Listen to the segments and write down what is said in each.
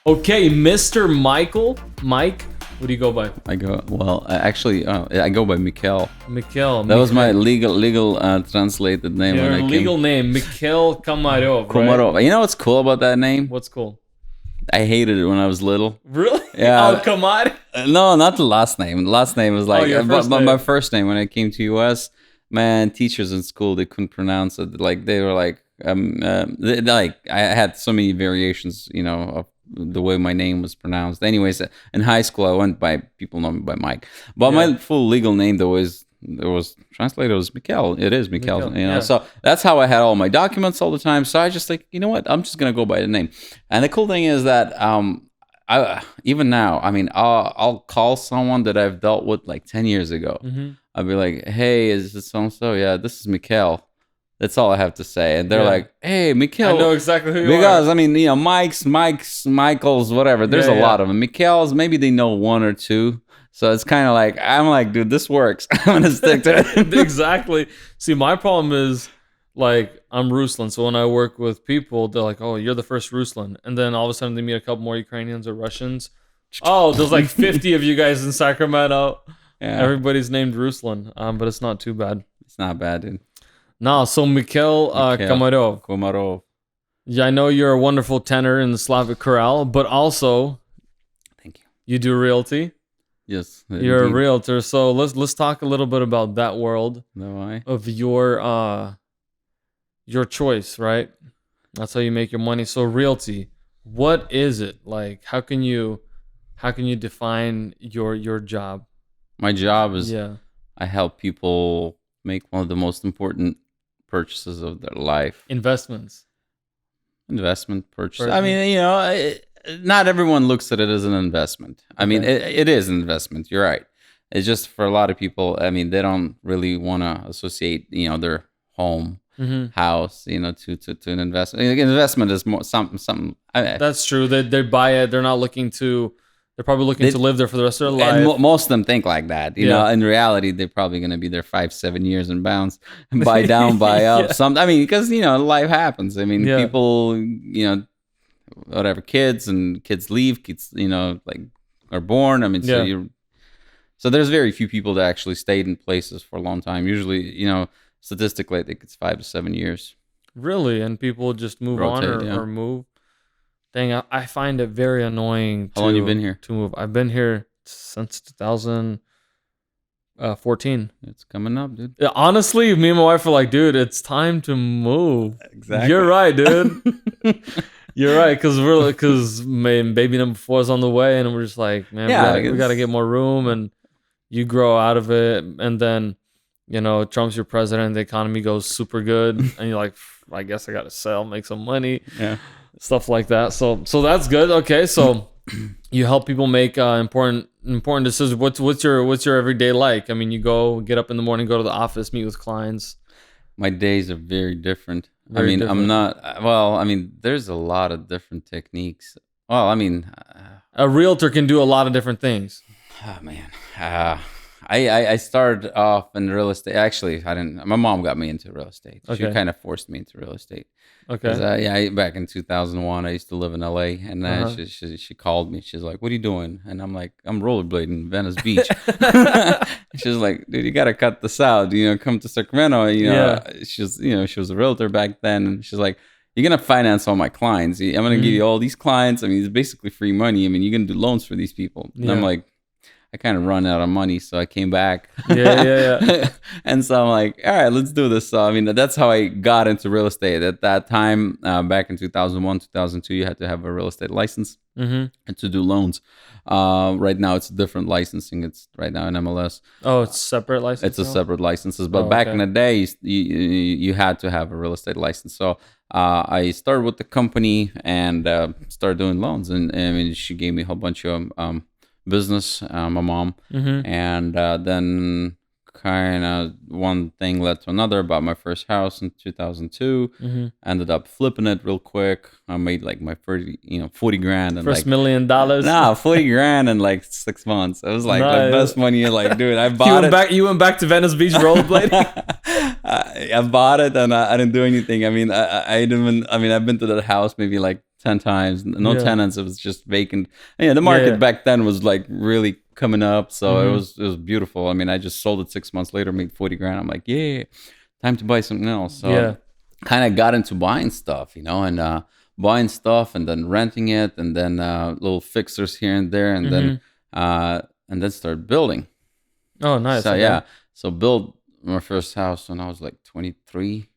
Okay, Mr. Mike, what do you go by? I go I go by Mikhail. Mikhail. That was my legal translated name Your when I came. legal name, Mikhail Kamarov, right? Komarov. You know what's cool about that name? What's cool? I hated it when I was little. Really? Yeah. Oh, Kamar? No, not the last name. The last name was like your first name. my first name when I came to US. Man, teachers in school, they couldn't pronounce it. Like they were like, like I had so many variations, of the way my name was pronounced. Anyways, in high school, I went by, people know me by Mike. But my full legal name, though, was translated as Mikhail. It is Mikhail. So that's how I had all my documents all the time. So I just like, you know what? I'm just gonna go by the name. And the cool thing is that even now, I mean, I'll call someone that I've dealt with like 10 years ago. Mm-hmm. I'll be like, hey, is this so-and-so? Yeah, this is Mikhail. That's all I have to say. And they're like, hey, Mikhail. I know exactly who you are. Because, I mean, Mike's, Michael's, whatever. There's a lot of them. Mikhail's, maybe they know one or two. So it's kind of like, I'm like, dude, this works. I'm going to stick to it. Exactly. See, my problem is, like, I'm Ruslan. So when I work with people, they're like, oh, you're the first Ruslan. And then all of a sudden they meet a couple more Ukrainians or Russians. Oh, there's like 50 of you guys in Sacramento. Yeah. Everybody's named Ruslan, but it's not too bad. It's not bad, dude. No, so Mikhail Kamarov. Komarov. Yeah, I know you're a wonderful tenor in the Slavic chorale, but also, thank you. You do realty. Yes, you're a realtor. So let's talk a little bit about that world of your choice, right? That's how you make your money. So realty, what is it like? How can you define your job? My job is I help people make one of the most important purchases of their life. Investment purchase. I mean, not everyone looks at it as an investment. I mean, it is an investment. You're right. It's just for a lot of people, I mean, they don't really want to associate, their home, house, to an investment. Investment is more something. That's true. They buy it. They're not looking to. They're probably looking to live there for the rest of their life. And most of them think like that. You know, in reality, they're probably going to be there 5-7 years in bounds, buy down, buy up. I mean, because, life happens. I mean, people, whatever, kids leave, kids, like are born. I mean, so there's very few people that actually stayed in places for a long time. Usually, statistically, I think it's 5 to 7 years. Really? And people just move on or move? Dang, I find it very annoying. How long you been here? To move. I've been here since 2014. It's coming up, dude. Yeah, honestly, me and my wife are like, dude, it's time to move. Exactly. You're right, dude. You're right, because baby number 4 is on the way, and we're just like, man, we got to get more room, and you grow out of it, and then, Trump's your president, the economy goes super good, and you're like, I guess I got to sell, make some money. Yeah. Stuff like that. So that's good. Okay, so you help people make important decisions. What's your everyday like? I mean, you get up in the morning, go to the office, meet with clients. My days are very different. Different. I'm not. Well, I mean, there's a lot of different techniques. Well, I mean, a realtor can do a lot of different things. Oh man. I started off in real estate. Actually, I didn't. My mom got me into real estate. Okay. She kind of forced me into real estate. Okay. Back in 2001, I used to live in LA, and she called me. She's like, "What are you doing?" And I'm like, "I'm rollerblading in Venice Beach." She's like, "Dude, you gotta cut this out. Come to Sacramento." She was a realtor back then, and she's like, "You're gonna finance all my clients. I'm gonna give you all these clients. I mean, it's basically free money. I mean, you're gonna do loans for these people." And I'm like, I kind of run out of money, so I came back. Yeah. And so I'm like, all right, let's do this. So, I mean, that's how I got into real estate. At that time, back in 2001, 2002, you had to have a real estate license and to do loans. Right now, it's different licensing. It's right now in MLS. Oh, it's separate license? It's a separate licenses. But back in the day, you had to have a real estate license. So I started with the company and started doing loans. And I mean, she gave me a whole bunch of business, my mom, and then kind of one thing led to another. Bought my first house in 2002. Ended up flipping it real quick. I made like my 40 grand and first $1 million. Nah, 40 grand in like 6 months. It was like the best money. Like, dude, I bought it. You went back to Venice Beach rollerblading. I bought it and I didn't do anything. I mean, I didn't. I mean, I've been to that house maybe like 10 times. No tenants. It was just vacant. The market back then was like really coming up, so it was beautiful. I mean, I just sold it 6 months later, made 40 grand. I'm like, yeah, time to buy something else. So kind of got into buying stuff, and buying stuff and then renting it, and then little fixers here and there, and then start building. Oh, nice. So so built my first house when I was like 23.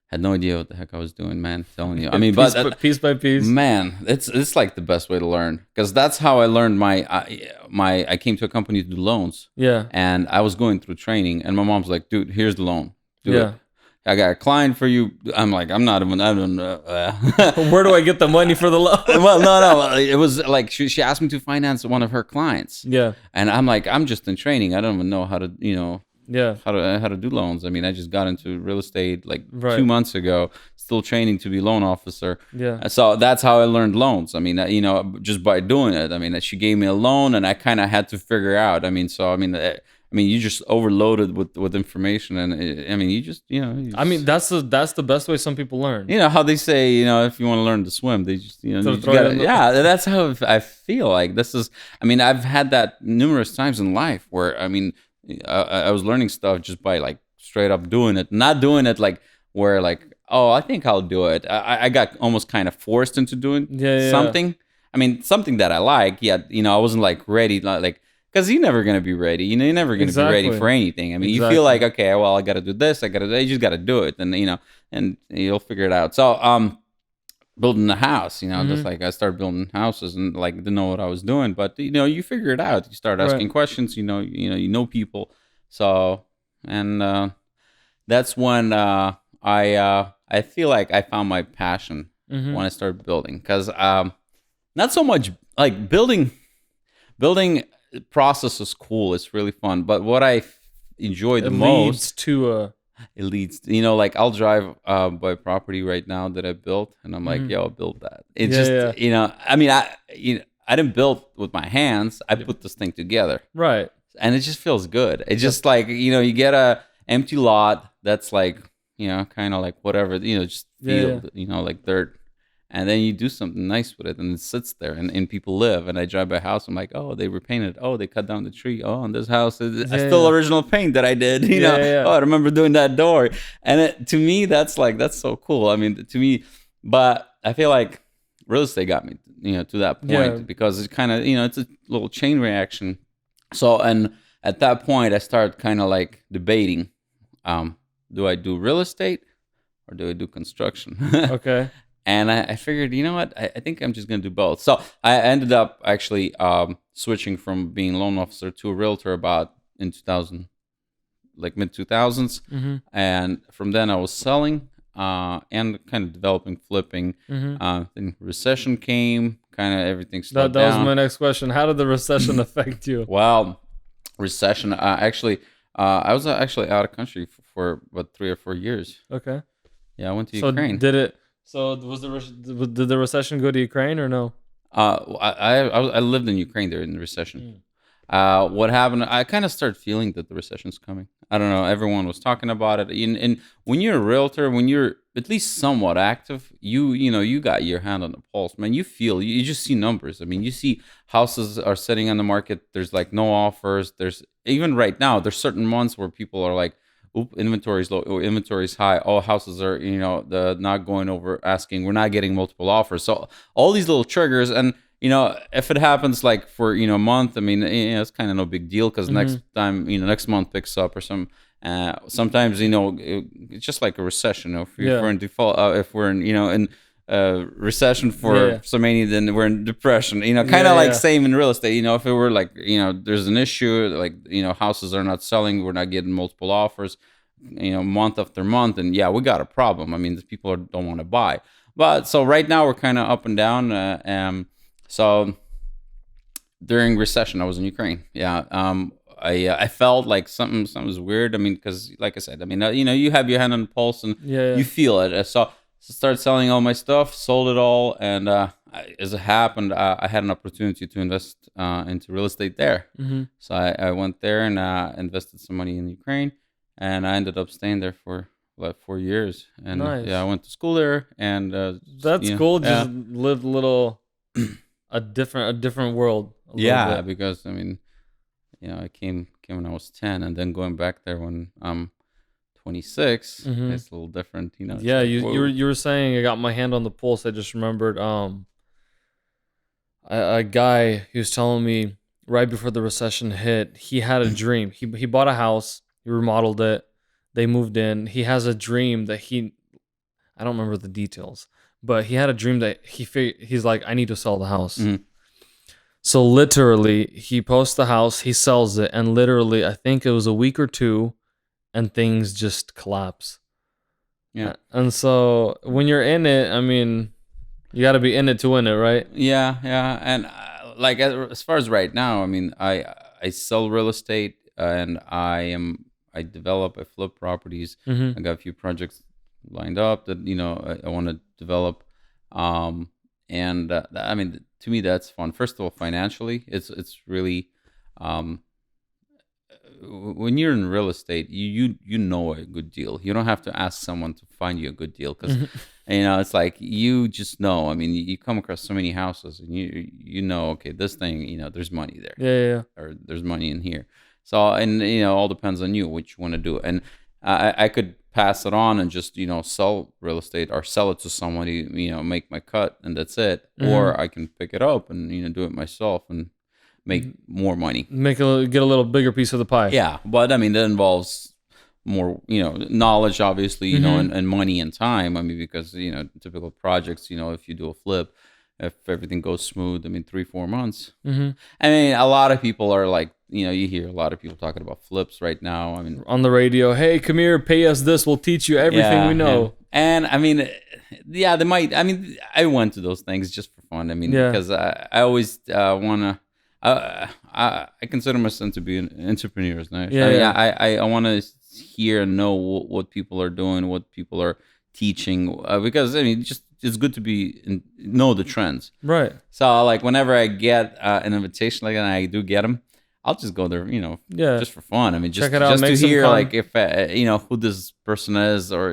Had no idea what the heck I was doing, man. I'm telling you. I mean, piece by piece. Man, it's like the best way to learn, because that's how I learned I came to a company to do loans. Yeah. And I was going through training, and my mom's like, dude, here's the loan. Do it. I got a client for you. I'm like, I don't know. Where do I get the money for the loan? Well, no. It was like she asked me to finance one of her clients. Yeah. And I'm like, I'm just in training. I don't even know how to, how to do loans. I mean, I just got into real estate like 2 months ago, still training to be loan officer. Yeah. So that's how I learned loans. I mean, just by doing it. I mean, she gave me a loan, and I kind of had to figure out. I mean, you just overloaded with information, and you just. I mean, that's the best way some people learn. You know how they say, if you want to learn to swim, they just, that's how I feel like this is. I mean, I've had that numerous times in life where, I was learning stuff just by like straight up doing it, not doing it like where like, oh, I think I'll do it. I got almost kind of forced into doing something. I mean, something that I like. Yet, I wasn't like ready, like. Because you're never going to be ready. You're never going to be ready for anything. I mean, you feel like, okay, well, I got to do this. You just got to do it. And, and you'll figure it out. So, building the house, just like I started building houses and like didn't know what I was doing. But, you figure it out. You start asking questions, you know people. So, and that's when I feel like I found my passion when I started building. Because not so much like building process is cool. It's really fun. But what I enjoy the most, it leads to, like I'll drive by property right now that I built, and I'm like, yo, I built that. It just, I mean, I didn't build with my hands. I put this thing together. Right. And it just feels good. It's just like, you get a empty lot that's like, kind of like whatever, just feel, like dirt. And then you do something nice with it, and it sits there, and people live. And I drive by a house, I'm like, oh, they repainted. Oh, they cut down the tree. Oh, and this house is still original paint that I did. Oh, I remember doing that door. And to me, that's so cool. I mean, to me, but I feel like real estate got me, to that point because it's kind of, it's a little chain reaction. So, and at that point, I started kind of like debating, do I do real estate or do I do construction? Okay. And I figured, you know what? I think I'm just going to do both. So I ended up actually switching from being a loan officer to a realtor about in 2000, like mid 2000s. And from then I was selling and kind of developing, flipping. Then recession came, kind of everything slowed down. That was my next question. How did the recession affect you? Well, recession, actually, I was actually out of country for about 3 or 4 years. Okay. Yeah, I went to Ukraine. So did the recession go to Ukraine or no? I lived in Ukraine during the recession. What happened? I kind of started feeling that the recession's coming. I don't know. Everyone was talking about it. And when you're a realtor, when you're at least somewhat active, you got your hand on the pulse, man. You feel, you just see numbers. I mean, you see houses are sitting on the market. There's like no offers. There's even right now, there's certain months where people are like, oop, inventory's low, or inventory's high. All houses are, not going over asking. We're not getting multiple offers. So all these little triggers, and if it happens like for a month, I mean, it's kind of no big deal because next time, next month picks up or some. Sometimes it's just like a recession. If we're in default, if we're in recession for so many, then we're in depression. Kind of like same in real estate. If it were like there's an issue, like houses are not selling, we're not getting multiple offers, month after month, and we got a problem. I mean, people don't want to buy. But so right now we're kind of up and down. So during recession, I was in Ukraine. I felt like something was weird. I mean, because like I said, I mean, you have your hand on the pulse and you feel it. So started selling all my stuff, sold it all, and as it happened, I had an opportunity to invest into real estate there. So I went there and invested some money in Ukraine, and I ended up staying there for like 4 years, and Nice. I went to school there, and that's cool. Just lived a different world. Yeah, because I mean, I came when I was 10, and then going back there when I'm 26, Mm-hmm. it's a little different, Yeah, like, you were saying I got my hand on the pulse. I just remembered a guy he was telling me right before the recession hit, he had a dream. He bought a house, he remodeled it, they moved in. He has a dream that I don't remember the details, but he had a dream that he's like, I need to sell the house. Mm-hmm. So literally, he posts the house, he sells it, and literally, I think it was a week or two, and things just collapse. Yeah. And so when you're in it, I mean, you got to be in it to win it, right? Yeah, and like as far as right now, I mean, I sell real estate, and I develop, I flip properties. Mm-hmm. I got a few projects lined up that I want to develop, and I mean, to me that's fun. First of all, financially, it's really, when you're in real estate, you know a good deal. You don't have to ask someone to find you a good deal, because it's like you just know. I mean, you come across so many houses, and you know, okay, this thing, there's money there. Yeah. Or there's money in here. So, and all depends on you what you want to do. And I could pass it on and just sell real estate, or sell it to somebody, make my cut, and that's it. Mm-hmm. Or I can pick it up and do it myself and make more money, get a little bigger piece of the pie. Yeah, but I mean that involves more, knowledge, obviously, and money and time. I mean, because typical projects, if you do a flip, if everything goes smooth, I mean 3-4 months. Mm-hmm. I mean, a lot of people are like, you hear a lot of people talking about flips right now. I mean, on the radio, hey, come here, pay us this, we'll teach you everything we know. And I mean, yeah, they might. I mean, I went to those things just for fun. I mean, because I always want to. I consider myself to be an entrepreneur. Right? Yeah, I want to hear and know what people are doing, what people are teaching, because I mean, it's good to know the trends. Right. So like whenever I get an invitation like that, and I do get them, I'll just go there, just for fun. I mean, just to hear like if who this person is, or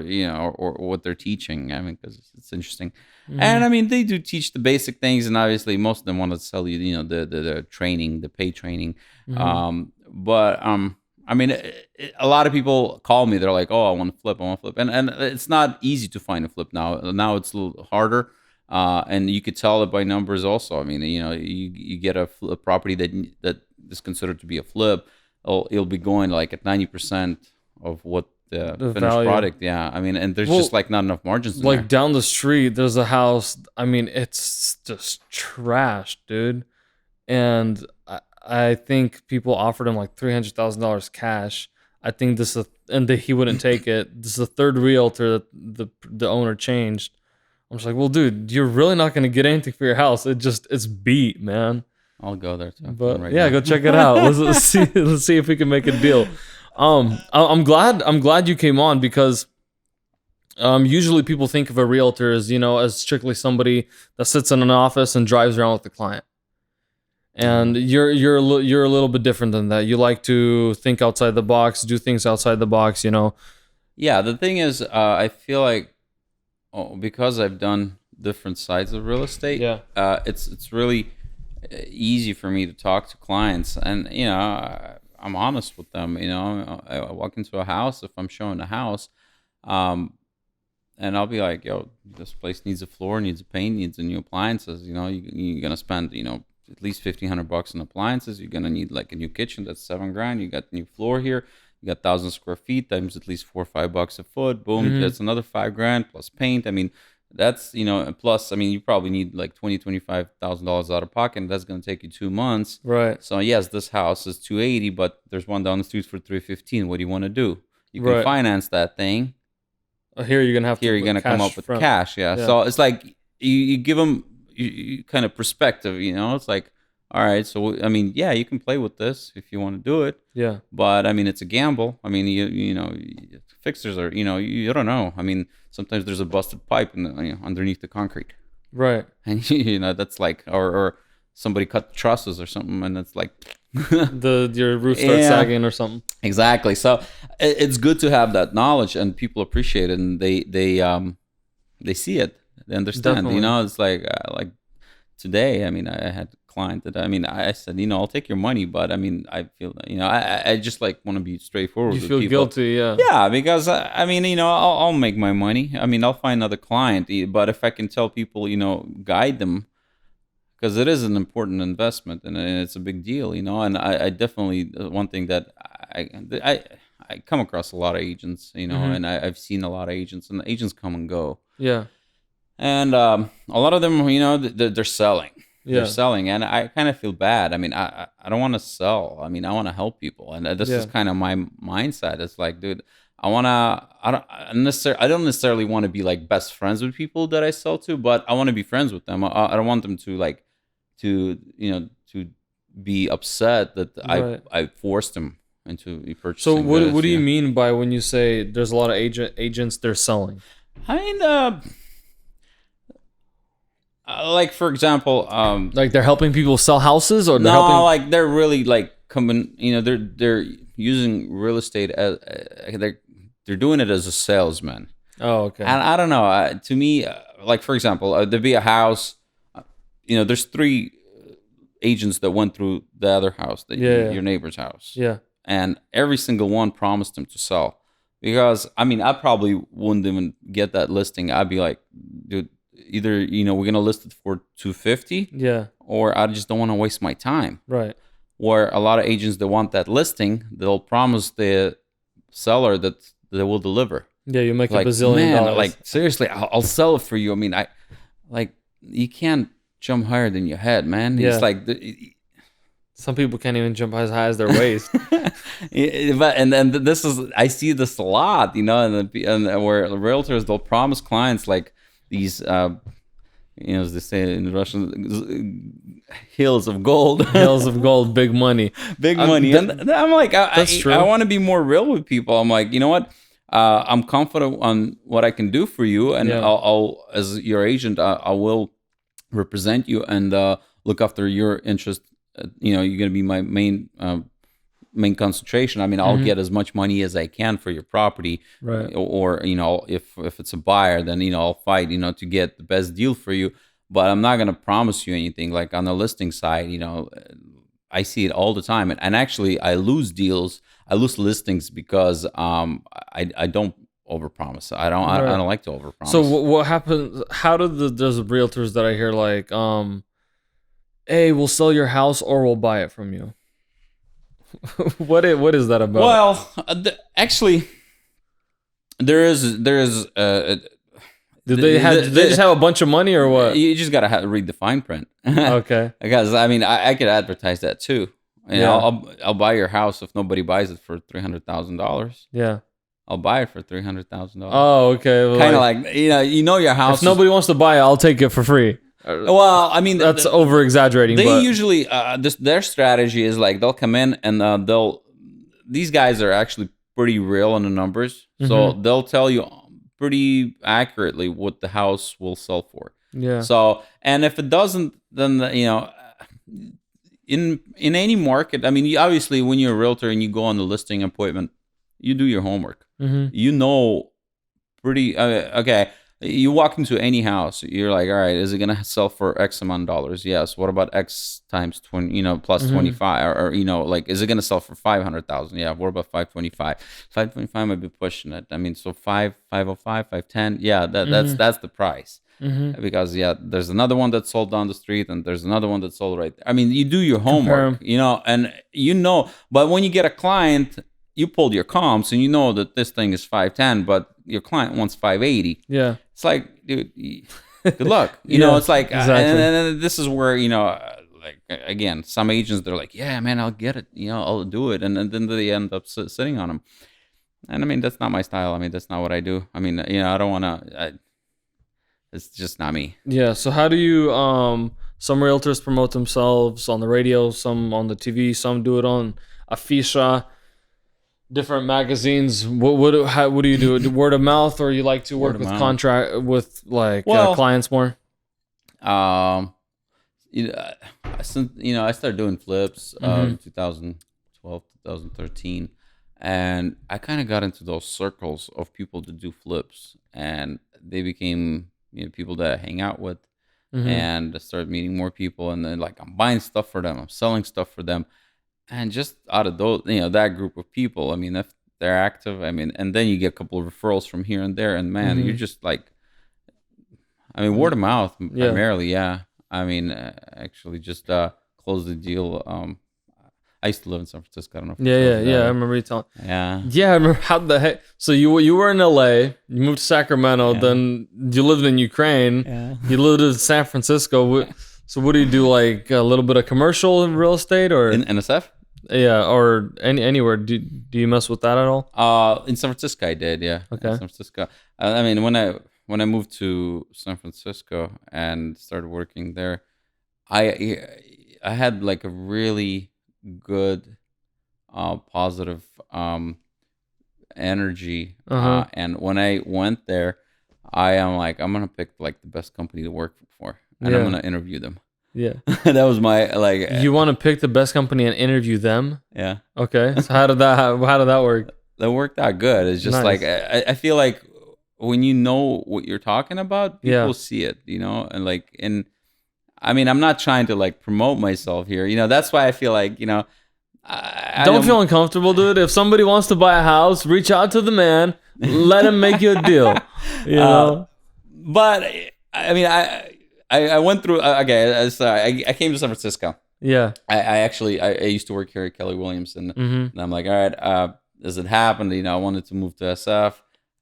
or what they're teaching. I mean, because it's interesting. Mm-hmm. And I mean, they do teach the basic things, and obviously most of them want to sell you, the training, the pay training. Mm-hmm. But I mean, a lot of people call me. They're like, "Oh, I want to flip. And it's not easy to find a flip now. Now it's a little harder, and you could tell it by numbers also. I mean, you get a property that is considered to be a flip. It'll be going like at 90% of what the finished value. Product. Yeah, I mean, and there's just like not enough margins. Like down the street, there's a house. I mean, it's just trash, dude. And I think people offered him like $300,000 cash. I think he wouldn't take it. This is the third realtor that the owner changed. I'm just like, well, dude, you're really not going to get anything for your house. It's beat, man. I'll go there too. But go check it out. Let's see if we can make a deal. I'm glad you came on, because usually people think of a realtor as strictly somebody that sits in an office and drives around with the client. And you're a little bit different than that. You like to think outside the box, do things outside the box, Yeah, the thing is, I feel like because I've done different sides of real estate, it's really easy for me to talk to clients, and I'm honest with them. I walk into a house, if I'm showing a house, and I'll be like, yo, this place needs a floor, needs a paint, needs a new appliances. You're gonna spend at least $1,500 on appliances. You're gonna need like a new kitchen, that's $7,000. You got new floor here, you got 1,000 square feet times at least $4 or $5 a foot. Boom, mm-hmm. That's another $5,000 plus paint. I mean, that's plus I mean, you probably need like $25,000 out of pocket, and that's gonna take you 2 months. Right. So yes, this house is $280,000, but there's one down the street for $315,000. What do you want to do? You can finance that thing. Here you're gonna come up with cash. Yeah. So it's like you give them you kind of perspective. It's like, all right, so I mean, yeah, you can play with this if you want to do it. Yeah. But I mean, it's a gamble. I mean, fixers are you don't know. I mean, sometimes there's a busted pipe underneath the concrete. Right. And that's like or somebody cut the trusses or something, and it's like Your roof starts sagging or something. Exactly. So it's good to have that knowledge, and people appreciate it, and they see it, they understand. Definitely. You know, it's like today. I mean, I had a client that I said, you know, I'll take your money, but I mean, I feel, you know, I just like want to be straightforward. You with feel people. guilty, yeah. Yeah, because I mean, you know, I'll make my money. I mean, I'll find another client, but if I can tell people, you know, guide them, because it is an important investment and it's a big deal, you know. And I definitely, one thing that I come across a lot of agents, you know, and I've seen a lot of agents, and the agents come and go. Yeah. And a lot of them, you know, they're selling. Yeah. They're selling, and I kind of feel bad. I mean, I don't want to sell. I mean, I want to help people, and this is kind of my mindset. It's like, dude, I don't necessarily want to be like best friends with people that I sell to, but I want to be friends with them. I don't want them to like to be upset that I forced them into purchasing. So what do you mean by when you say there's a lot of agents they're selling? I mean, like for example, like they're helping people sell houses, or like they're really like coming. You know, they're using real estate as they're doing it as a salesman. Oh, okay. And I don't know. To me, like for example, there'd be a house. You know, there's 3 agents that went through the other house, your neighbor's house. Yeah. And every single one promised him to sell. Because, I mean, I probably wouldn't even get that listing. I'd be like, dude, either, you know, we're going to list it for $250. Yeah. Or I just don't want to waste my time. Right. Where a lot of agents that want that listing, they'll promise the seller that they will deliver. Yeah, you make like, a bazillion dollars. Like, seriously, I'll sell it for you. I mean, you can't jump higher than your head, man. Yeah. It's like some people can't even jump as high as their waist. But and then this is, I see this a lot, you know, and where realtors, they'll promise clients like these you know, as they say in Russian, hills of gold. Hills of gold, big money. Money. And I'm like, I want to be more real with people. I'm like, you know what? I'm confident on what I can do for you, and I'll as your agent, I will represent you and look after your interest. You know, you're going to be my main concentration. I mean, I'll get as much money as I can for your property, right? Or you know, if it's a buyer, then you know, I'll fight, you know, to get the best deal for you. But I'm not going to promise you anything. Like on the listing side, you know, I see it all the time, and actually, I lose deals. I lose listings because I don't overpromise. I don't like to overpromise. So what happens? How do there's realtors that I hear like, hey, we'll sell your house or we'll buy it from you. What is that about? Well, actually, there is. Do they just have a bunch of money or what? You just gotta read the fine print. Okay. Because I mean, I could advertise that too. You know, I'll buy your house if nobody buys it for $300,000. Yeah. I'll buy it for $300,000. Oh, okay. Well, kind of like you know your house. If nobody wants to buy it, I'll take it for free. Well, I mean, that's over exaggerating. They usually their strategy is like they'll come in and these guys are actually pretty real on the numbers, so they'll tell you pretty accurately what the house will sell for. Yeah. So, and if it doesn't, then you know, in any market, I mean, obviously when you're a realtor and you go on the listing appointment, you do your homework. You know, pretty okay. You walk into any house, you're like, all right, is it gonna sell for X amount of dollars? Yes. What about X times 20? You know, plus 25, or you know, like, is it gonna sell for 500,000? Yeah. What about 525? 525 might be pushing it. I mean, so 505, 510. Yeah, that's the price. Because there's another one that's sold down the street, and there's another one that's sold right there. I mean, you do your homework, you know, and you know. But when you get a client, you pulled your comps and you know that this thing is 510, but your client wants 580. Yeah. It's like, dude, good luck. You know, it's like, exactly. And this is where, you know, like, again, some agents, they're like, yeah, man, I'll get it. You know, I'll do it. And then they end up sitting on them. And I mean, that's not my style. I mean, that's not what I do. I mean, you know, I don't want to, it's just not me. Yeah. So how do you, some realtors promote themselves on the radio, some on the TV, some do it on Afisha, different magazines. What do you do? Word of mouth, or you like to work with clients more? I started doing flips 2012, 2013, and I kind of got into those circles of people to do flips, and they became people that I hang out with, and I started meeting more people, and then like I'm buying stuff for them, I'm selling stuff for them, and just out of those, that group of people, I mean, if they're active, I mean, and then you get a couple of referrals from here and there, and man, you're just like, I mean, word of mouth primarily, yeah. I mean, actually, just closed the deal. I used to live in San Francisco. I don't know. I remember you telling. Yeah. Yeah, I remember how the heck. So you were in LA. You moved to Sacramento. Then you lived in Ukraine. Yeah. You lived in San Francisco. So what do you do? Like a little bit of commercial real estate or in NSF? Yeah, or anywhere. Do you mess with that at all? In San Francisco, I did. Yeah. Okay. In San Francisco. I mean, when I moved to San Francisco and started working there, I had like a really good, positive energy. And when I went there, I am like, I'm gonna pick like the best company to work for, and I'm gonna interview them. Yeah, that was my like. You want to pick the best company and interview them? Yeah. Okay. So how did that work? That worked out good. It's just like I feel like when you know what you're talking about, people see it, and like, and I mean, I'm not trying to like promote myself here, that's why I feel like, I don't feel uncomfortable, dude. If somebody wants to buy a house, reach out to the man, let him make you a deal, but I mean, I went through, okay, I came to San Francisco. Yeah. I used to work here at Keller Williams, and I'm like, all right, as it happened, I wanted to move to SF.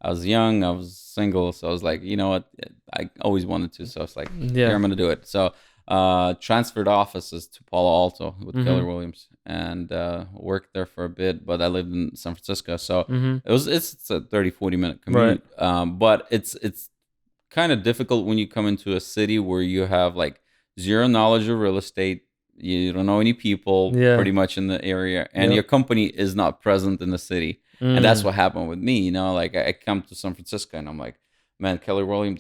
I was young, I was single, so I was like, you know what, I always wanted to, so I was like, here, I'm gonna do it. So transferred offices to Palo Alto with Keller Williams, and worked there for a bit, but I lived in San Francisco, so it's a 30-40 minute commute, but it's kind of difficult when you come into a city where you have like zero knowledge of real estate. You don't know any people pretty much in the area, and your company is not present in the city. And that's what happened with me. Like I come to San Francisco and I'm like, man, Keller Williams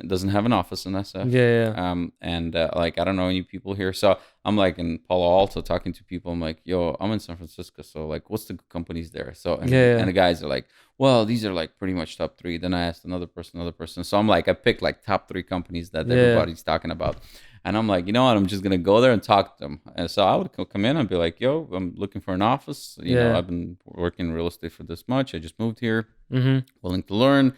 doesn't have an office in SF. And like I don't know any people here, so I'm like in Palo Alto talking to people. I'm like, yo, I'm in San Francisco, so like, what's the companies there? So and the guys are like, well, these are like pretty much top 3. Then I asked another person. So I'm like, I picked like top 3 companies that everybody's talking about. And I'm like, you know what? I'm just gonna go there and talk to them. And so I would come in and be like, "Yo, I'm looking for an office. You know, I've been working in real estate for this much. I just moved here. Willing to learn.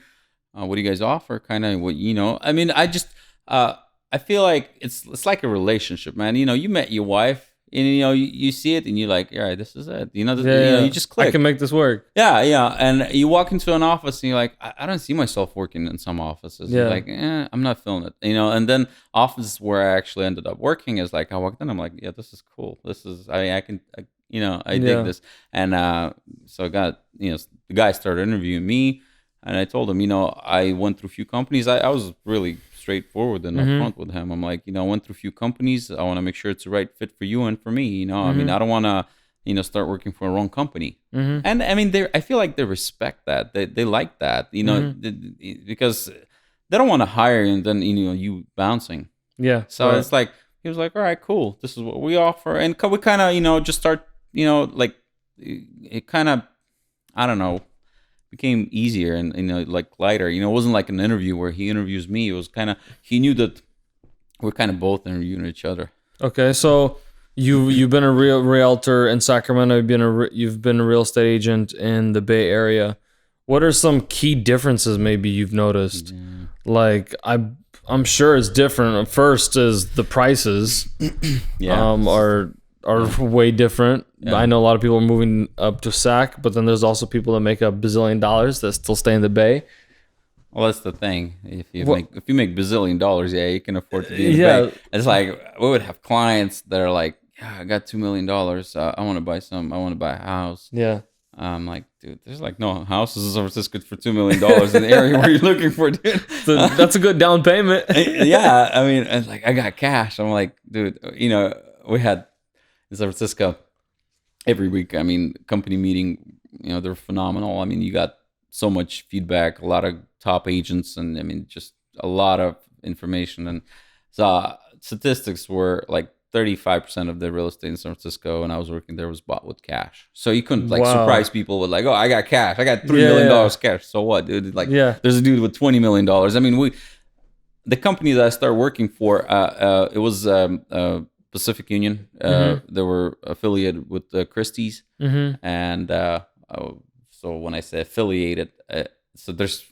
What do you guys offer? Kind of what I mean, I just I feel like it's like a relationship, man. You met your wife, and you see it, and you're like, all right, this is it. You just click. I can make this work. Yeah. And you walk into an office, and you're like, I don't see myself working in some offices. You're like, I'm not feeling it. And then offices where I actually ended up working is like, I walked in, I'm like, yeah, this is cool. This is, I dig this. And so I got, the guy started interviewing me, and I told him, I went through a few companies. I was really straightforward and upfront with him. I'm like, I went through a few companies. I want to make sure it's the right fit for you and for me. I mean, I don't want to, start working for a wrong company. And I mean, I feel like they respect that. They like that, because they don't want to hire you and then, you bouncing. Yeah. So it's like, he was like, all right, cool. This is what we offer. And we kind of, just start, like it kind of, I don't know, became easier and like lighter. It wasn't like an interview where he interviews me. It was kind of, he knew that we're kind of both interviewing each other. Okay, so you've been a realtor in Sacramento. You've been a real estate agent in the Bay Area. What are some key differences maybe you've noticed? Like I'm sure it's different. First is the prices. Are way different. I know a lot of people are moving up to Sac, but then there's also people that make $1 bazillion that still stay in the Bay. Well, that's the thing. If you make $1 bazillion, you can afford to be in the Bay. It's like we would have clients that are like, yeah, I got $2 million. I want to buy some. I want to buy a house. Yeah. I'm like, dude, there's like no houses in San Francisco for $2 million in the area where you're looking for, dude. So that's a good down payment. Yeah, I mean, it's like I got cash. I'm like, dude, we had in San Francisco every week. I mean, company meeting, they're phenomenal. I mean, you got so much feedback, a lot of top agents, and I mean, just a lot of information. And So statistics were like 35% of the real estate in San Francisco when I was working there was bought with cash. So you couldn't like surprise people with like, oh, I got cash. I got $3 million cash. So what, dude? Like, there's a dude with $20 million. I mean, the company that I started working for, it was Pacific Union. They were affiliated with Christie's. And so when I say affiliated, so there's,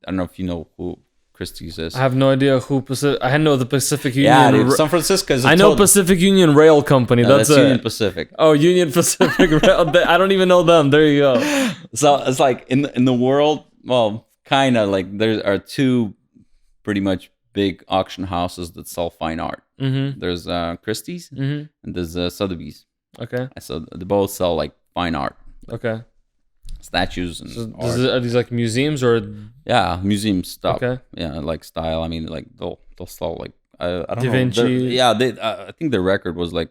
I don't know if you know who Christie's is. I have no idea who Pacific. I know the Pacific Union. Yeah, dude, San Francisco is. I know Pacific Union Rail Company. That's Union Pacific. Oh, Union Pacific Rail. I don't even know them. There you go. So it's like in the world, well, kind of like there are two pretty much big auction houses that sell fine art. There's Christie's and there's Sotheby's. Okay. So they both sell like fine art. Okay. Statues and are these like museums or? Yeah, museum stuff. Okay. Yeah, like style. I mean, like they'll sell like I don't Da Vinci. know. Yeah, I think the record was like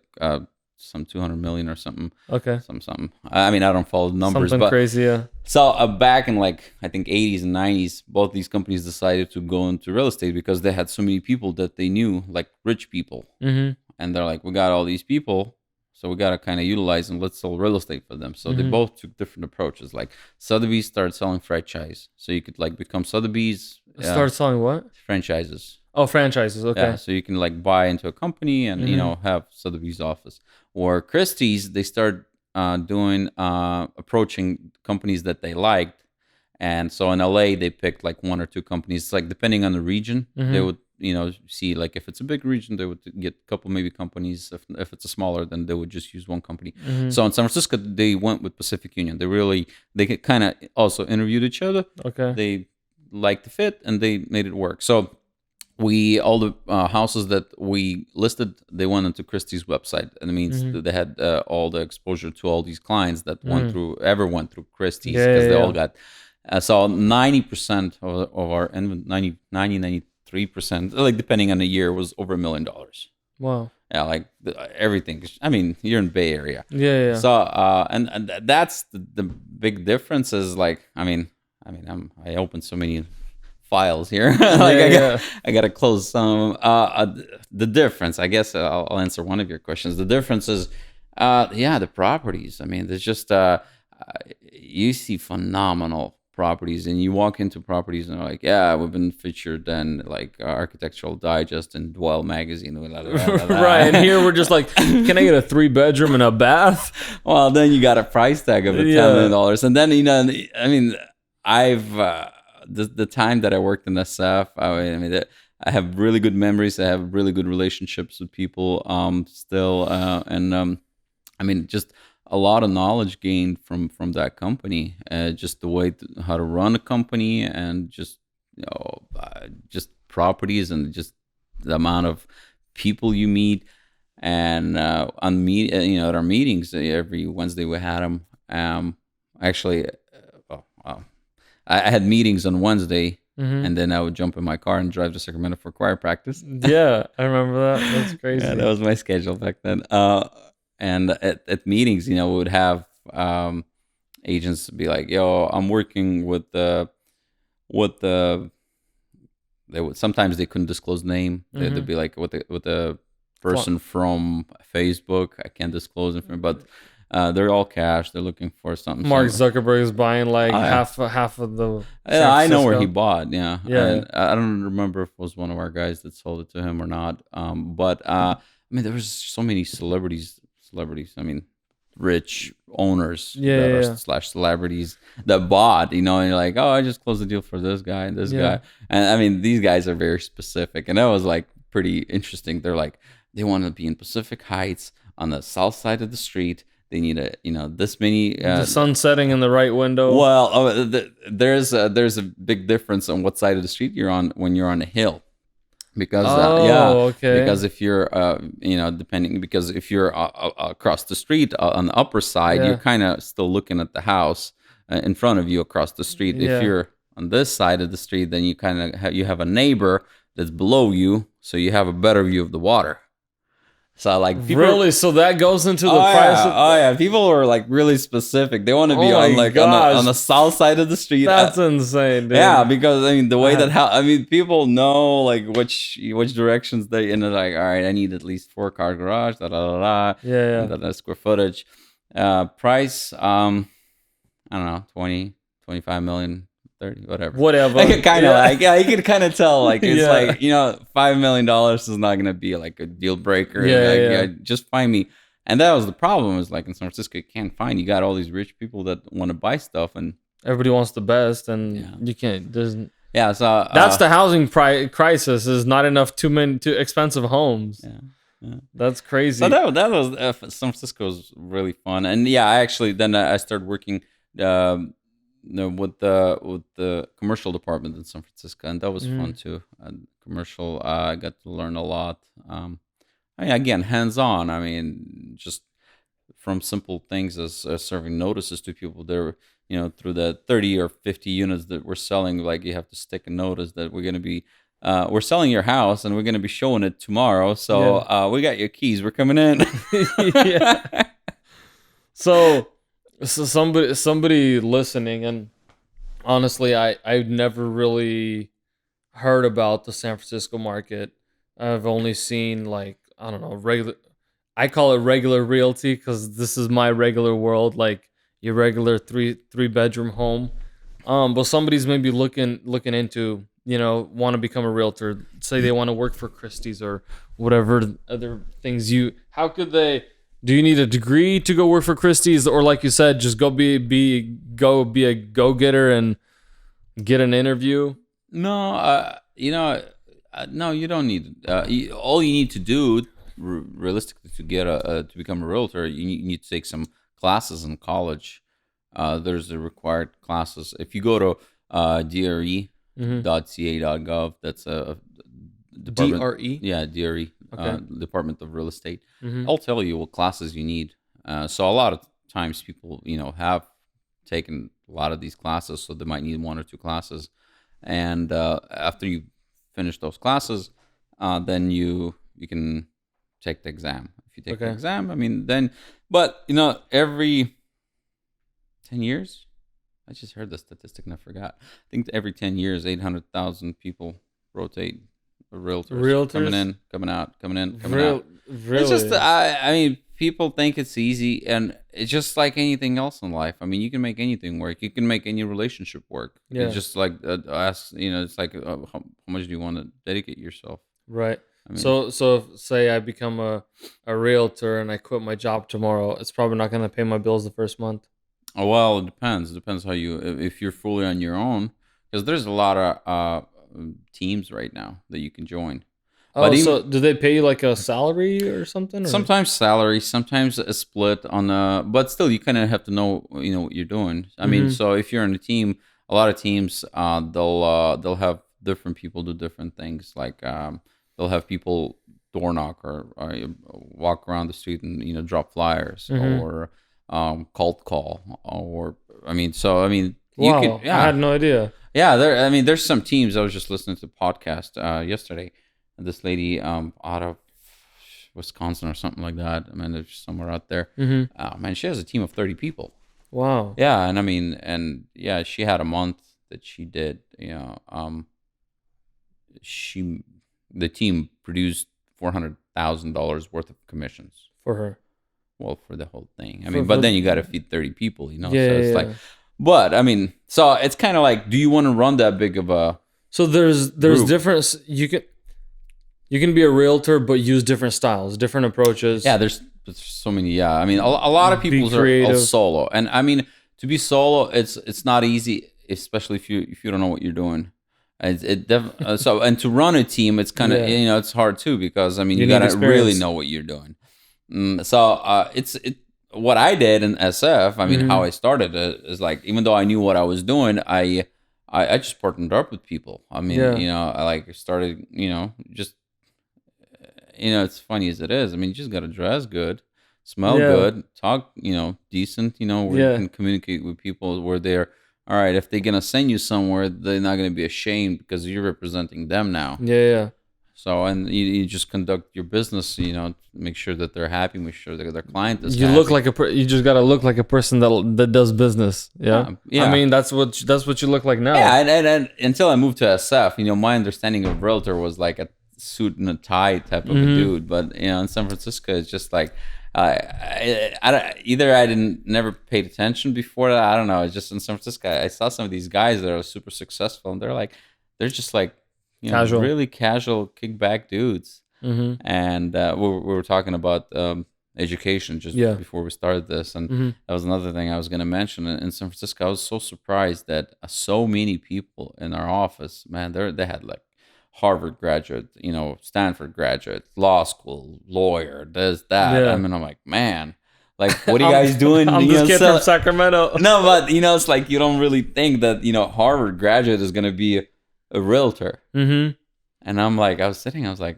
some 200 million or something. Okay. Something. I mean, I don't follow the numbers, something but crazy. Yeah. So back in like I think 80s and 90s, both these companies decided to go into real estate because they had so many people that they knew, like rich people, and they're like, we got all these people. So we got to kind of utilize and let's sell real estate for them. So they both took different approaches. Like Sotheby's started selling franchise. So you could like become Sotheby's. Start selling what? Franchises. Oh, franchises. Okay. Yeah, so you can like buy into a company and, have Sotheby's office. Or Christie's, they start approaching companies that they liked. And so in LA, they picked like one or two companies. It's like depending on the region, they would see like if it's a big region, they would get a couple maybe companies. If it's a smaller, then they would just use one company. So in San Francisco, they went with Pacific Union. They kind of also interviewed each other. Okay. They liked the fit and they made it work. So all the houses that we listed, they went into Christie's website, and it means that they had all the exposure to all these clients that went through Christie's because they all got. So 90% of our 93%, like depending on the year, was over $1 million. Wow. Yeah, like everything. I mean, you're in Bay Area. Yeah. So and that's the big difference is like I opened so many files here. I got to close some. The difference, I guess, I'll answer one of your questions. The difference is, the properties. I mean, there's just you see phenomenal properties, and you walk into properties and they're like, yeah, we've been featured in like Architectural Digest and Dwell magazine. Right, and here we're just like, can I get a 3-bedroom and a bath? Well, then you got a price tag of $10 million, and then I mean, I've the time that I worked in SF, I have really good memories. I have really good relationships with people still, and I mean, just a lot of knowledge gained from that company, just the way how to run a company, and just just properties, and just the amount of people you meet, and at our meetings every Wednesday we had them. Actually, I had meetings on Wednesday, and then I would jump in my car and drive to Sacramento for choir practice. Yeah, I remember that. That's crazy. Yeah, that was my schedule back then. And at meetings, we would have agents be like, "Yo, I'm working with the." Sometimes they couldn't disclose name. They'd be like, "With the person from Facebook, I can't disclose information, but." They're all cash. They're looking for something. Mark Zuckerberg is buying like half of the. Yeah, I know where he bought. Yeah. And I don't remember if it was one of our guys that sold it to him or not. But I mean, there was so many celebrities. I mean, rich owners slash celebrities that bought. And you're like, oh, I just closed the deal for this guy and this guy. And I mean, these guys are very specific, and that was like pretty interesting. They're like, they want to be in Pacific Heights on the south side of the street. They need this many. The sun setting in the right window. Well, there's a big difference on what side of the street you're on when you're on a hill, because because if you're because if you're across the street on the upper side, you're kind of still looking at the house in front of you across the street. If you're on this side of the street, then you kind of you have a neighbor that's below you, so you have a better view of the water. So like really, so that goes into the price. Yeah, people are like really specific. They want to be on like on the south side of the street. That's insane, dude. Yeah, because I mean the way people know like which directions they and they're like, all right, I need at least 4-car garage. Yeah. And the square footage. Price. I don't know, 20, 25 million. 30, whatever. Like, kind of like, you can kind of tell, like, it's like, $5 million is not going to be like a deal breaker. Just find me. And that was the problem, is like in San Francisco, you can't find, you got all these rich people that want to buy stuff, and everybody wants the best, and you can't, so that's the housing crisis, is not enough too expensive homes. That's crazy. So that was San Francisco was really fun. And I started working with the commercial department in San Francisco, and that was fun too. Commercial, I got to learn a lot. Again, hands-on. I mean, just from simple things as serving notices to people. There, through the 30 or 50 units that we're selling, like you have to stick a notice that we're going to be, we're selling your house and we're going to be showing it tomorrow. So we got your keys. We're coming in. So somebody listening, and honestly, I've never really heard about the San Francisco market. I've only seen, like, I don't know, I call it regular realty, because this is my regular world, like your regular three bedroom home. But somebody's maybe looking into, want to become a realtor. Say they want to work for Christie's or whatever other things. How could they? Do you need a degree to go work for Christie's, or like you said, just go be a go-getter and get an interview? No, no, you don't need. All you need to do, realistically, to get to become a realtor, you need to take some classes in college. There's the required classes. If you go to DRE.ca.gov, that's a department. DRE? Yeah, DRE. Okay. Department of Real Estate. I'll tell you what classes you need. So a lot of times people, have taken a lot of these classes, so they might need 1 or 2 classes. And after you finish those classes, then you can take the exam. If you take the exam, I mean, then, but every 10 years, I just heard the statistic and I forgot. I think every 10 years, 800,000 people rotate. Realtors coming in, coming out, coming in, coming out. Really? It's just, I mean, people think it's easy, and it's just like anything else in life. I mean, you can make anything work. You can make any relationship work. Yeah. It's just like it's like how much do you want to dedicate yourself? Right. I mean, so if, say I become a realtor and I quit my job tomorrow, it's probably not going to pay my bills the first month. Oh, well, it depends. It depends how if you're fully on your own, because there's a lot of teams right now that you can join. Oh, so do they pay you like a salary or something? Or? Sometimes salary, sometimes a split on but still you kind of have to know what you're doing. I mean, so if you're in a team, a lot of teams they'll have different people do different things. Like they'll have people door knock or walk around the street and drop flyers or cold call or you wow, can. Yeah, I had no idea. Yeah, there's some teams. I was just listening to the podcast yesterday. This lady out of Wisconsin or something like that. I mean, there's somewhere out there. Man, she has a team of 30 people. Wow. Yeah, she had a month that she did. The team produced $400,000 worth of commissions for her. Well, for the whole thing. I mean, but then you got to feed 30 people. Yeah, so it's like. But I mean, so it's kind of like, do you want to run that big of a? So there's different. You can be a realtor, but use different styles, different approaches. Yeah, there's so many. Yeah, I mean, a lot of people are solo, and I mean, to be solo, it's not easy, especially if you don't know what you're doing. So and to run a team, it's kind of it's hard too, because I mean, you gotta really know what you're doing. What I did in SF, I mean, how I started it is like, even though I knew what I was doing, I just partnered up with people. I mean, I like started, just, it's funny as it is. I mean, you just got to dress good, smell good, talk, decent, where you can communicate with people where they're, all right, if they're going to send you somewhere, they're not going to be ashamed because you're representing them now. Yeah. So, and you just conduct your business, make sure that they're happy, make sure that their client is you happy. look like you just gotta look like a person that does business. Yeah. Yeah. I mean, that's what you look like now. Yeah, and until I moved to SF, my understanding of realtor was like a suit and a tie type of a dude. But in San Francisco, it's just like either I never paid attention before that. I don't know. It's just in San Francisco, I saw some of these guys that are super successful, and they're just like Casual. really casual, kickback dudes. And we were talking about education just before we started this, and that was another thing I was going to mention. In San Francisco, I was so surprised that so many people in our office, man, they had like Harvard graduate, Stanford graduate, law school, lawyer, this, that. Yeah. I mean, I'm like, man, like, what are you guys doing? I'm this kid from Sacramento. No, but it's like you don't really think that Harvard graduate is going to be a realtor. And I'm like, I was like,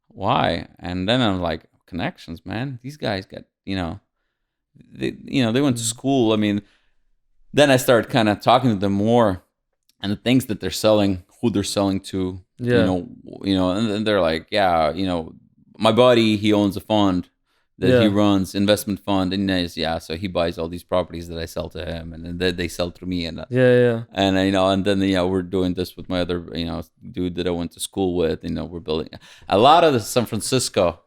why? And then I'm like, connections, man. These guys got, they went to school. I mean, then I started kind of talking to them more, and the things that they're selling, who they're selling to, and they're like, my buddy, he owns a fund that he runs, investment fund, and so he buys all these properties that I sell to him, and then they sell through me, and and and then we're doing this with my other dude that I went to school with. We're building a lot of the San Francisco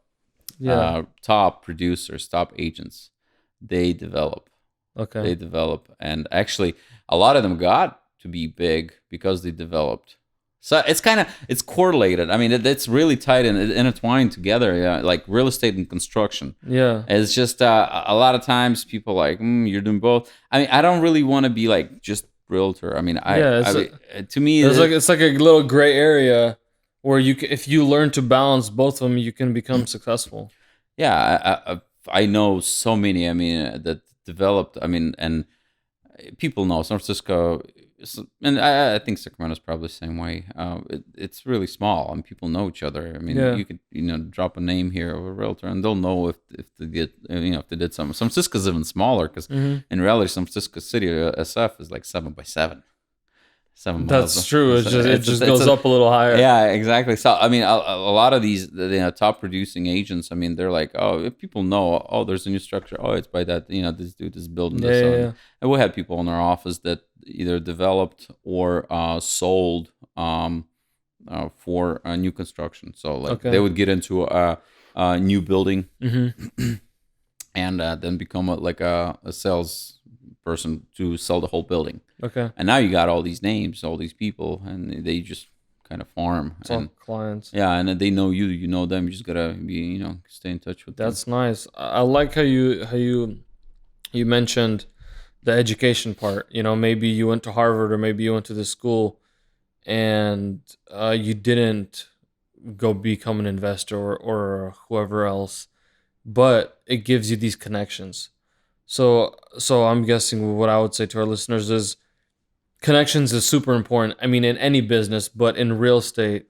top producers, top agents. They develop, and actually a lot of them got to be big because they developed. So it's correlated. I mean, it's really tight and intertwined together, like real estate and construction. Yeah. It's just a lot of times people like, you're doing both. I mean, I don't really want to be like just realtor. I mean, to me, it's like a little gray area where if you learn to balance both of them, you can become successful. Yeah, I know so many. I mean, that developed. I mean, and people know San Francisco. And I think Sacramento's probably the same way. It's really small, and people know each other. I mean, you could drop a name here of a realtor, and they'll know if they get if they did something. San Francisco's even smaller because in reality, San Francisco City SF is like 7x7. 7 miles. That's true. It just goes up a little higher. Yeah, exactly. So I mean, a lot of these top producing agents. I mean, they're like, if people know, there's a new structure. It's by that. This dude is building this. Yeah. And we had people in our office that either developed or sold for new construction. So like they would get into a new building and then become a sales person to sell the whole building. Okay. And now you got all these names, all these people, and they just kind of farm. It's all clients. Yeah, and they know you. You know them. You just gotta be, stay in touch with them. That's nice. I like how you mentioned the education part. Maybe you went to Harvard or maybe you went to this school, and you didn't go become an investor or whoever else, but it gives you these connections. So I'm guessing what I would say to our listeners is connections is super important. I mean, in any business, but in real estate,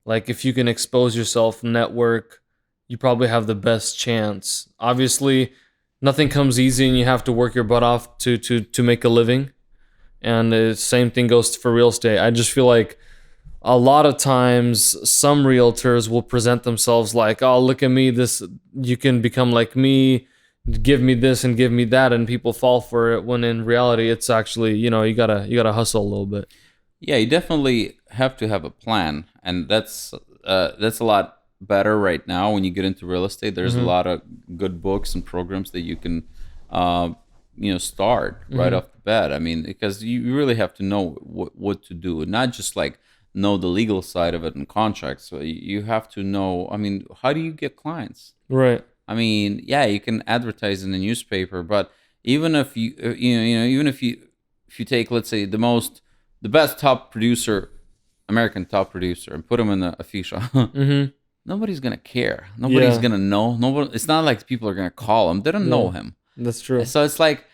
like if you can expose yourself, network, you probably have the best chance. Obviously, nothing comes easy and you have to work your butt off to make a living. And the same thing goes for real estate. I just feel like a lot of times some realtors will present themselves like, oh, look at me, you can become like me, give me this and give me that, and people fall for it, when in reality it's actually, you gotta hustle a little bit. Yeah, you definitely have to have a plan, and that's a lot better right now when you get into real estate. There's a lot of good books and programs that you can start right off the bat. I mean, because you really have to know what to do, not just like know the legal side of it and contracts. So you have to know, I mean, how do you get clients? Right. I mean, yeah, you can advertise in the newspaper, but even if even if you take, let's say, the best top producer, American top producer, and put him in the official, nobody's gonna care. Nobody's gonna know. Nobody. It's not like people are gonna call him. They don't know him. That's true. So it's like,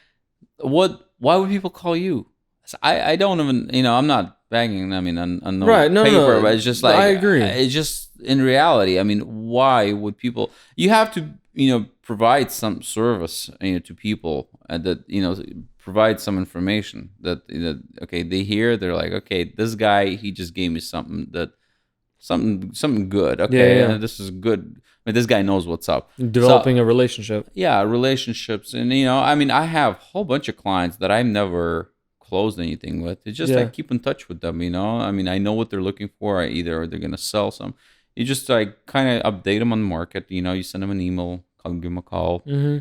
why would people call you? So I don't even, I'm not banging. I mean, on no paper, but it's just like, I agree. It's just in reality. I mean, why would people? You have to, provide some service, to people, that provide some information that okay, they hear, they're like, okay, this guy, he just gave me something that something good. Okay, Yeah. this is good. I mean, this guy knows what's up. Developing a relationship. Yeah, relationships, and I mean, I have a whole bunch of clients that I've never closed anything with. It's just I keep in touch with them. I mean, I know what they're looking for. Either they're gonna sell some. You just like kind of update them on the market. You send them an email, give them a call. Mm-hmm.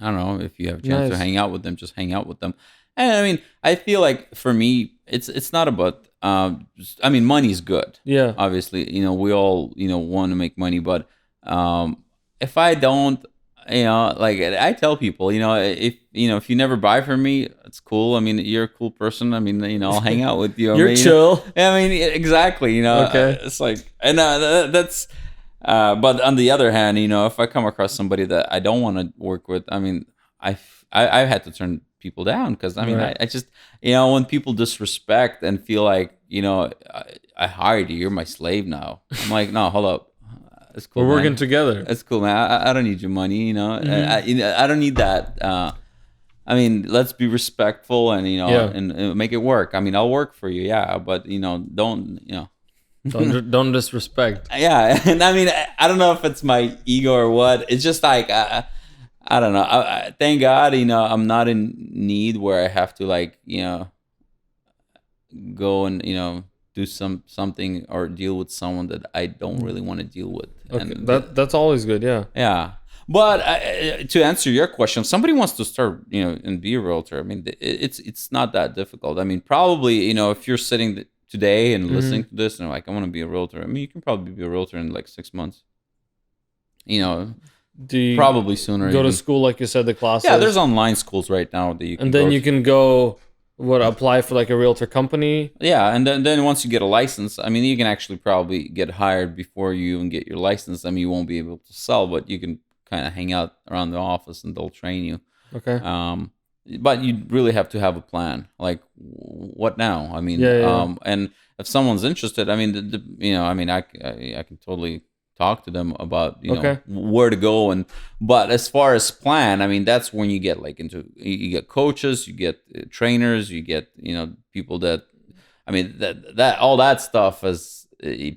I don't know if you have a chance to hang out with them, just hang out with them. And I mean, I feel like for me, it's not about. I mean, money's good. Yeah. Obviously, we all want to make money, but if I don't, like I tell people, if you never buy from me, it's cool. I mean, you're a cool person. I mean, I'll hang out with you. You're chill. I mean, exactly. Okay. It's like, and that's. But on the other hand, if I come across somebody that I don't want to work with, I mean, I've had to turn people down because I mean, I just, when people disrespect and feel like, I hired you, you're my slave now. I'm like, no, hold up. It's cool. We're working together. It's cool, man. I don't need your money, Mm-hmm. I don't need that. I mean, let's be respectful and, and make it work. I mean, I'll work for you. Yeah. But, don't. Don't disrespect. Yeah, and I mean, I don't know if it's my ego or what. It's just like I don't know. Thank God, I'm not in need where I have to like, go and do something or deal with someone that I don't really want to deal with. Okay. And that's always good. Yeah. Yeah. But to answer your question, somebody wants to start, and be a realtor. I mean, it's not that difficult. I mean, probably, if you're sitting today and listening to this and like, I want to be a realtor. I mean, you can probably be a realtor in like 6 months. Do you probably sooner. Go to school, like you said, the classes? Yeah, there's online schools right now that you can. And then you can go, apply for like a realtor company? Yeah, and then once you get a license, I mean, you can actually probably get hired before you even get your license. I mean, you won't be able to sell, but you can kind of hang out around the office and they'll train you. Okay. But you really have to have a plan. Like, what now? I mean, and if someone's interested, I mean, I mean, I can totally talk to them about know where to go. But as far as plan, I mean, that's when you get like you get coaches, you get trainers, you get people that, I mean, that all that stuff is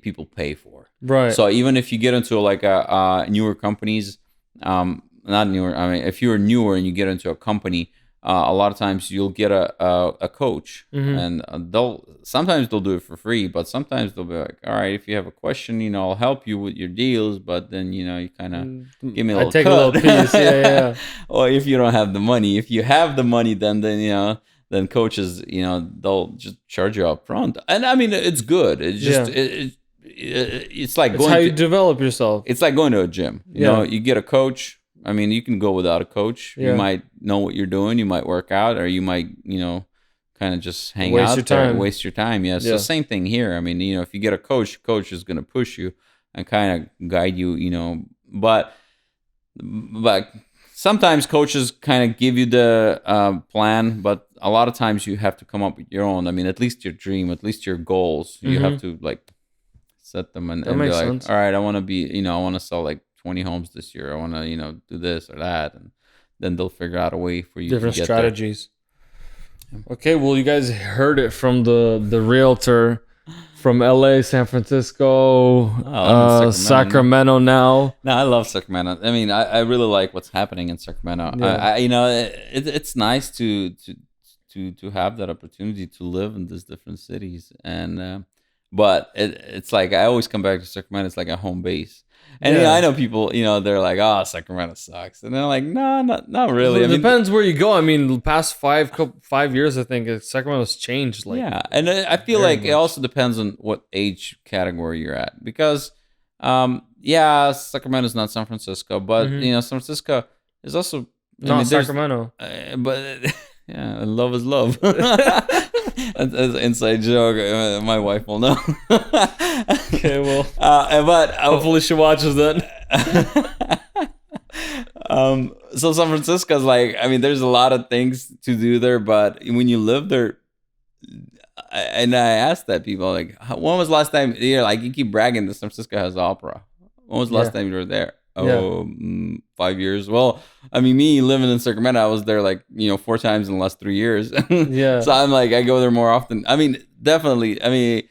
people pay for. Right. So even if you get into like a newer companies, not newer. I mean, if you're newer and you get into a company. A lot of times you'll get a coach, and sometimes they'll do it for free, but sometimes they'll be like, all right, if you have a question, I'll help you with your deals, but then you kind of give me a little take cut. a little piece, yeah. Or if you don't have the money, if you have the money, then then coaches, they'll just charge you up front, and I mean it's good. It's just it's like it's how you develop yourself. It's like going to a gym. You know, you get a coach. I mean, you can go without a coach. You might know what you're doing. You might work out, or you might, kind of just hang out there and waste your time. Yeah. So same thing here. I mean, if you get a coach is going to push you and kind of guide you, but sometimes coaches kind of give you the plan, but a lot of times you have to come up with your own. I mean, at least your dream, at least your goals, you have to like set them and be like, sense. All right, I want to be, I want to sell like 20 homes this year. I want to, do this or that. And then they'll figure out a way for you different to get strategies. There. Okay. Well, you guys heard it from the realtor from LA, San Francisco, Sacramento now. No, I love Sacramento. I mean, I really like what's happening in Sacramento. Yeah. It's nice to have that opportunity to live in these different cities. And, but it's like, I always come back to Sacramento. It's like a home base. And I know people, they're like, "Oh, Sacramento sucks," and they're like, "No, not really." It depends where you go. I mean, the past 5 years, I think Sacramento's changed. Like, and I feel like much. It also depends on what age category you're at, because, Sacramento's not San Francisco, but San Francisco is also not Sacramento. But love is love. That's an inside joke. My wife will know. Okay, well, but hopefully she watches that. So San Francisco's like, I mean, there's a lot of things to do there, but when you live there, and I asked that people like, when was the last time you keep bragging that San Francisco has opera? When was the last time you were there? 5 years. Well, I mean, me living in Sacramento, I was there like 4 times in the last 3 years. So I'm like, I go there more often. I mean, definitely. I mean,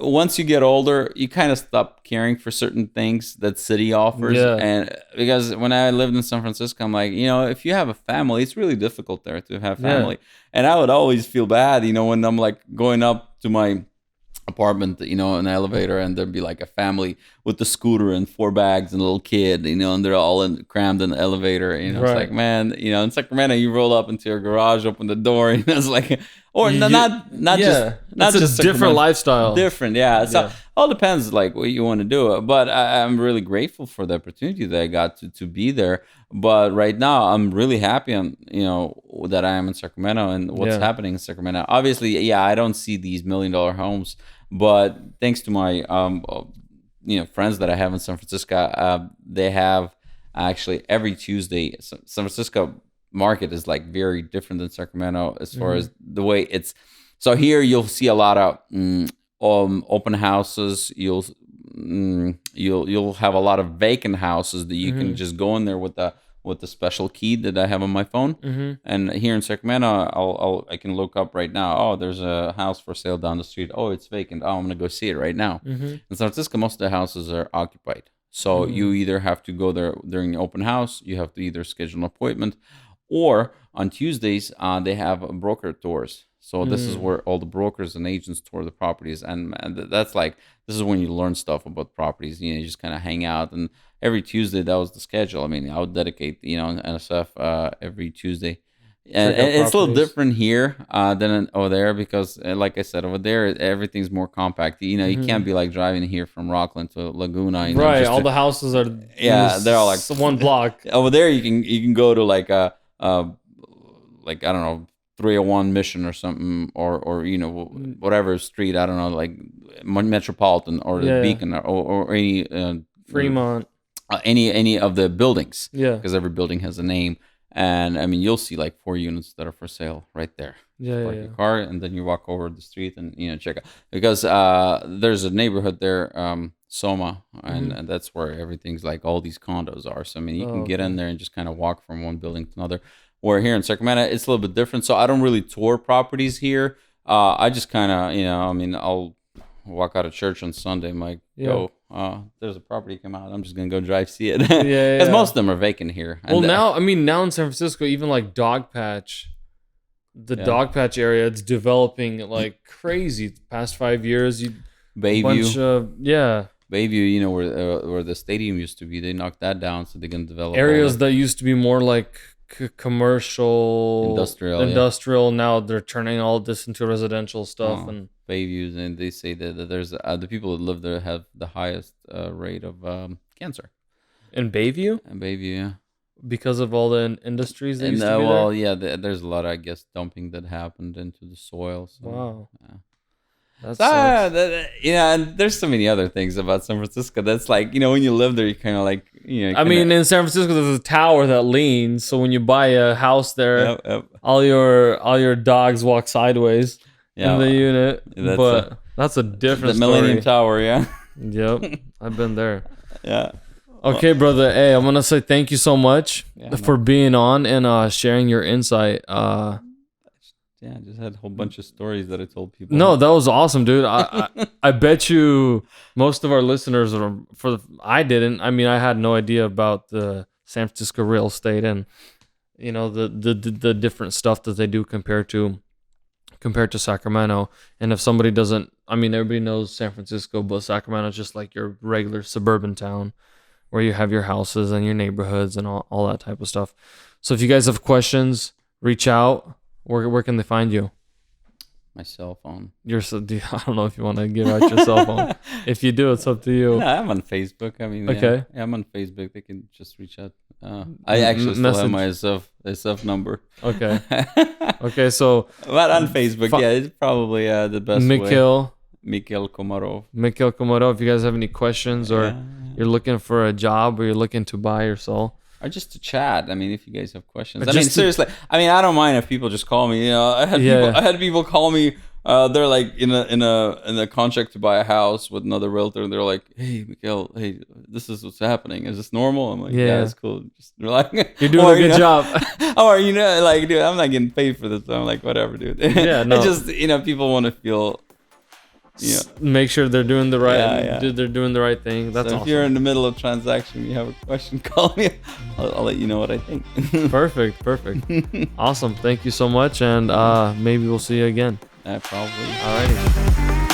once you get older, you kind of stop caring for certain things that city offers. Yeah. And because when I lived in San Francisco, I'm like, if you have a family, it's really difficult there to have family. Yeah. And I would always feel bad, when I'm like going up to my apartment, in an elevator, and there'd be like a family with the scooter and 4 bags and a little kid, and they're all crammed in the elevator. Right. It's like, man, in Sacramento, you roll up into your garage, open the door, it's like, or not just a different lifestyle. Different, yeah. So it all depends, like what you want to do. But I'm really grateful for the opportunity that I got to be there. But right now, I'm really happy that I am in Sacramento and what's happening in Sacramento. Obviously, I don't see these $1 million homes. But thanks to my friends that I have in San Francisco, they have actually every Tuesday. San Francisco market is like very different than Sacramento as far as the way it's. So here you'll see a lot of open houses. You'll have a lot of vacant houses that you can just go in there with the special key that I have on my phone. And here in Sacramento, I can look up right now. Oh, there's a house for sale down the street. Oh, it's vacant. Oh, I'm gonna go see it right now. In San Francisco, most of the houses are occupied. So you either have to go there during the open house. You have to either schedule an appointment, or on Tuesdays they have broker tours. So this is where all the brokers and agents tour the properties, and that's like, this is when you learn stuff about properties. You just kind of hang out, and every Tuesday that was the schedule. I mean, I would dedicate NSF every Tuesday, and it's a little different here than over there because, like I said, over there everything's more compact. You can't be like driving here from Rockland to Laguna. Right, all the houses are they're all like one block. Over there, you can go to like I don't know, 301 Mission or something, or whatever street, I don't know, like Metropolitan or the Beacon or any Fremont, any of the buildings, because every building has a name. And I mean, you'll see like 4 units that are for sale right there. Park your car, and then you walk over the street and check out, because there's a neighborhood there, Soma, and that's where everything's like, all these condos are. So I mean, you can get in there and just kind of walk from one building to another. Where here in Sacramento, it's a little bit different. So I don't really tour properties here. I just kind of, I'll walk out of church on Sunday. I'm like, there's a property come out. I'm just going to go drive, see it. Because most of them are vacant here. Well, now in San Francisco, even like Dogpatch, Dogpatch area, it's developing like crazy. The past 5 years, Bayview. Bayview, where the stadium used to be, they knocked that down, so they're going to develop areas that used to be more like commercial, industrial. Now they're turning all this into residential stuff. And Bayviews, and they say that there's the people that live there have the highest rate of cancer. In Bayview? In Bayview, yeah. Because of all the industries that used to be there? There's a lot of, I guess, dumping that happened into the soil. So, wow. Yeah. And there's so many other things about San Francisco that's like, when you live there, you kind of like, in San Francisco, there's a tower that leans, so when you buy a house there, all your dogs walk sideways in the unit. That's a different the Millennium Tower, yeah. Yep, I've been there. Yeah. Okay, brother. Hey, I'm gonna say thank you so much for being on and sharing your insight. Yeah, I just had a whole bunch of stories that I told people. No, that was awesome, dude. I bet you most of our listeners I didn't. I mean, I had no idea about the San Francisco real estate and the different stuff that they do compared to Sacramento. And if somebody doesn't, everybody knows San Francisco, but Sacramento is just like your regular suburban town where you have your houses and your neighborhoods and all that type of stuff. So if you guys have questions, reach out. Where can they find you? My cell phone. I don't know if you want to give out your cell phone. If you do, it's up to you. No, I'm on Facebook. Okay. Yeah, I'm on Facebook. They can just reach out. I actually still have my self number. Okay. Okay, so. But on Facebook, it's probably the best way. Mikhail Kamarov. Mikhail Kamarov. If you guys have any questions or you're looking for a job or you're looking to buy or sell. Or just to chat. If you guys have questions. Seriously. I don't mind if people just call me. I had people call me. They're like in a contract to buy a house with another realtor, and they're like, "Hey, Mikhail, this is what's happening. Is this normal?" I'm like, "Yeah, it's cool." They're like, "You're doing a good job." Or dude, I'm not getting paid for this. So I'm like, whatever, dude. Yeah, no. It's just people want to feel make sure they're doing the right. They're doing the right thing. That's awesome. If you're in the middle of transaction, you have a question, call me. I'll let you know what I think. Perfect. Awesome. Thank you so much, and maybe we'll see you again. Probably. Alrighty.